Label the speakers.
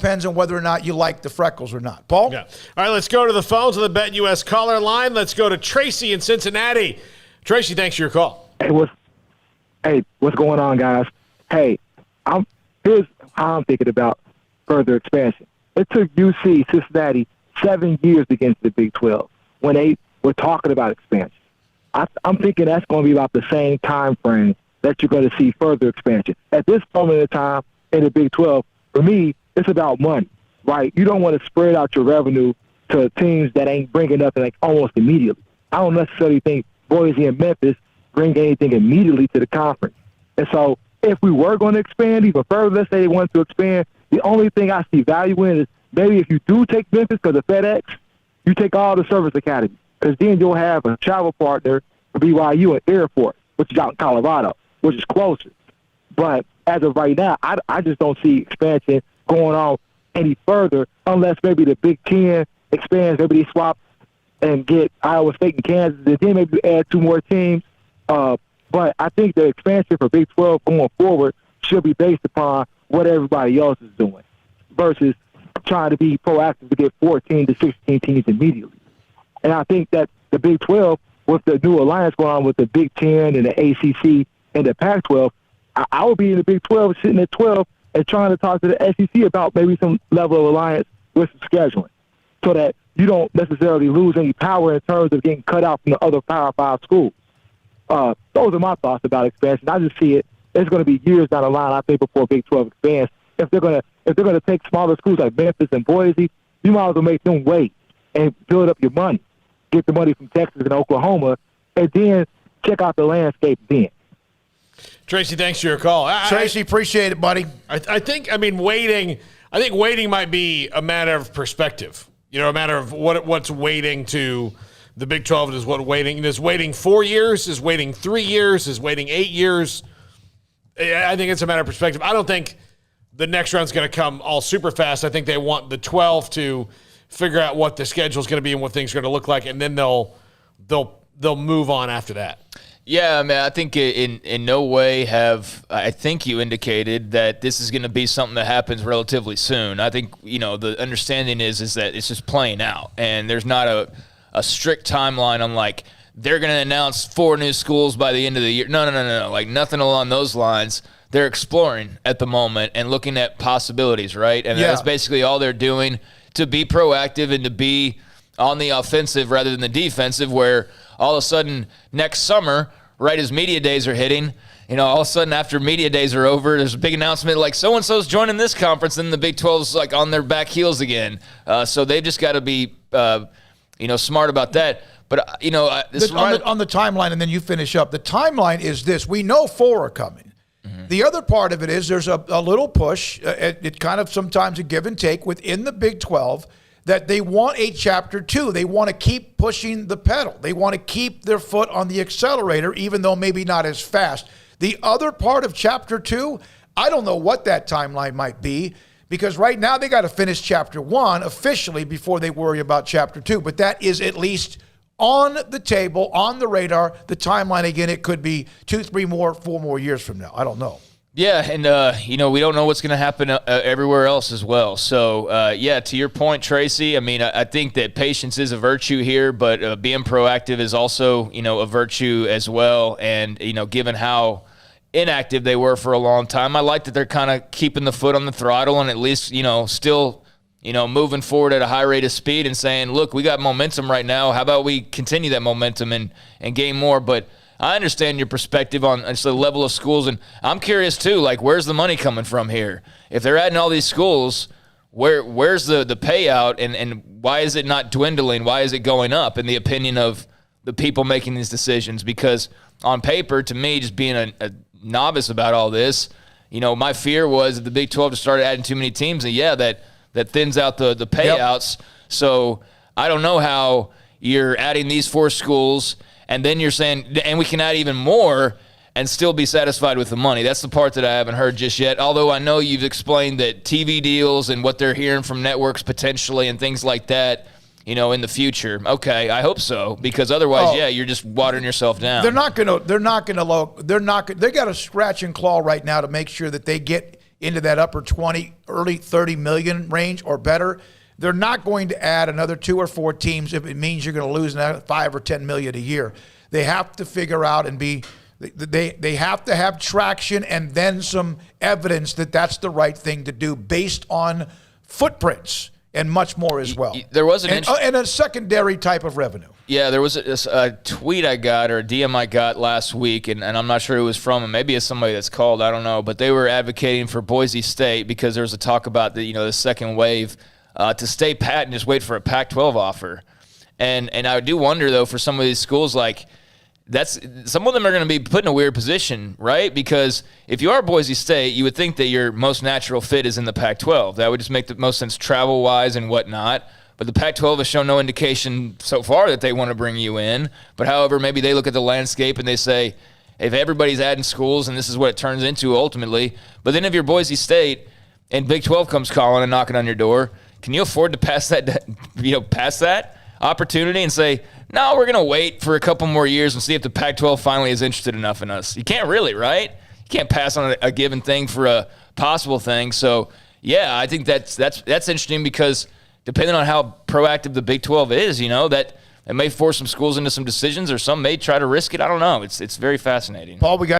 Speaker 1: depends on whether or not you like the freckles or not. Paul?
Speaker 2: Yeah. All right, let's go to the phones on the BetUS caller line. Let's go to Tracy in Cincinnati. Tracy, thanks for your call.
Speaker 3: Hey, what's going on, guys? Hey, here's how I'm thinking about further expansion. It took UC Cincinnati 7 years to get into the Big 12 when they were talking about expansion. I'm thinking that's going to be about the same time frame that you're going to see further expansion. At this moment in time in the Big 12, for me, it's about money, right? You don't want to spread out your revenue to teams that ain't bringing nothing like almost immediately. I don't necessarily think Boise and Memphis bring anything immediately to the conference. And so if we were going to expand even further, let's say they wanted to expand, the only thing I see value in is maybe if you do take Memphis because of FedEx, you take all the service academies, because then you'll have a travel partner for BYU at Air Force, which is out in Colorado, which is closer. But as of right now, I just don't see expansion going on any further unless maybe the Big Ten expands, maybe they swap and get Iowa State and Kansas, and then maybe add 2 more teams. But I think the expansion for Big 12 going forward should be based upon what everybody else is doing versus trying to be proactive to get 14 to 16 teams immediately. And I think that the Big 12, with the new alliance going on with the Big 10 and the ACC and the Pac-12, I would be in the Big 12 sitting at 12 and trying to talk to the SEC about maybe some level of alliance with some scheduling so that you don't necessarily lose any power in terms of getting cut out from the other Power 5 schools. Those are my thoughts about expansion. I just see it. It's going to be years down the line, I think, before Big 12 expands. If they're going to take smaller schools like Memphis and Boise, you might as well make them wait and build up your money. Get the money from Texas and Oklahoma, and then check out the landscape then.
Speaker 2: Tracy, thanks for your call.
Speaker 1: Tracy, appreciate it, buddy.
Speaker 2: I think waiting might be a matter of perspective. You know, a matter of what's waiting to the Big 12 is what waiting is. Waiting 4 years, is waiting 3 years, is waiting 8 years. I think it's a matter of perspective. I don't think the next round's going to come all super fast. I think they want the 12 to figure out what the schedule is going to be and what things are going to look like, and then they'll move on after that.
Speaker 4: Yeah, I mean, I think in no way I think you indicated that this is going to be something that happens relatively soon. I think, the understanding is that it's just playing out, and there's not a strict timeline on, like, they're going to announce 4 new schools by the end of the year. No. Like, nothing along those lines. They're exploring at the moment and looking at possibilities, right? And that's basically all they're doing to be proactive and to be on the offensive rather than the defensive, where all of a sudden next summer, right as media days are hitting, all of a sudden after media days are over, there's a big announcement like so-and-so's joining this conference, and the Big 12's like on their back heels again. So they've just got to be, smart about that. But,
Speaker 1: on the timeline, and then you finish up, the timeline is this. We know 4 are coming. Mm-hmm. The other part of it is there's a little push, it kind of sometimes a give and take within the Big 12, that they want a Chapter 2. They want to keep pushing the pedal. They want to keep their foot on the accelerator, even though maybe not as fast. The other part of Chapter 2, I don't know what that timeline might be, because right now they got to finish Chapter 1 officially before they worry about Chapter 2. But that is at least on the table, on the radar. The timeline, again, it could be 2, 3 more, 4 more years from now. I don't know.
Speaker 4: Yeah, and, we don't know what's going to happen everywhere else as well. So, to your point, Tracy, I mean, I think that patience is a virtue here, but being proactive is also, a virtue as well. And, given how inactive they were for a long time, I like that they're kind of keeping the foot on the throttle and at least, still moving forward at a high rate of speed and saying, look, we got momentum right now. How about we continue that momentum and gain more? But I understand your perspective on just the level of schools, and I'm curious too, like, where's the money coming from here? If they're adding all these schools, where's the payout, and why is it not dwindling? Why is it going up, in the opinion of the people making these decisions? Because on paper, to me, just being a novice about all this, my fear was that the Big 12 just started adding too many teams, and that thins out the payouts. Yep. So I don't know how you're adding these 4 schools, and then you're saying, and we can add even more and still be satisfied with the money. That's the part that I haven't heard just yet, although I know you've explained that TV deals and what they're hearing from networks potentially and things like that, in the future. Okay, I hope so, because otherwise, you're just watering yourself down.
Speaker 1: They got to scratch and claw right now to make sure that they get into that upper 20, early 30 million range or better. They're not going to add another 2 or 4 teams if it means you're going to lose 5 or 10 million a year. They have to figure out and they have to have traction and then some evidence that that's the right thing to do based on footprints and much more as well.
Speaker 4: There was
Speaker 1: and a secondary type of revenue.
Speaker 4: Yeah, there was a tweet I got or a DM I got last week, and I'm not sure who it was from, and maybe it's somebody that's called, I don't know, but they were advocating for Boise State because there was a talk about the second wave to stay pat and just wait for a Pac-12 offer. And I do wonder, though, for some of these schools, like, some of them are going to be put in a weird position, right? Because if you are Boise State, you would think that your most natural fit is in the Pac-12. That would just make the most sense travel-wise and whatnot. But the Pac-12 has shown no indication so far that they want to bring you in. But however, maybe they look at the landscape and they say, if everybody's adding schools and this is what it turns into ultimately. But then if you're Boise State and Big 12 comes calling and knocking on your door, can you afford to pass that opportunity and say, no, we're going to wait for a couple more years and see if the Pac-12 finally is interested enough in us? You can't really, right? You can't pass on a given thing for a possible thing. So, yeah, I think that's interesting because depending on how proactive the Big 12 is, that it may force some schools into some decisions or some may try to risk it. I don't know. It's very fascinating.
Speaker 1: Paul, we got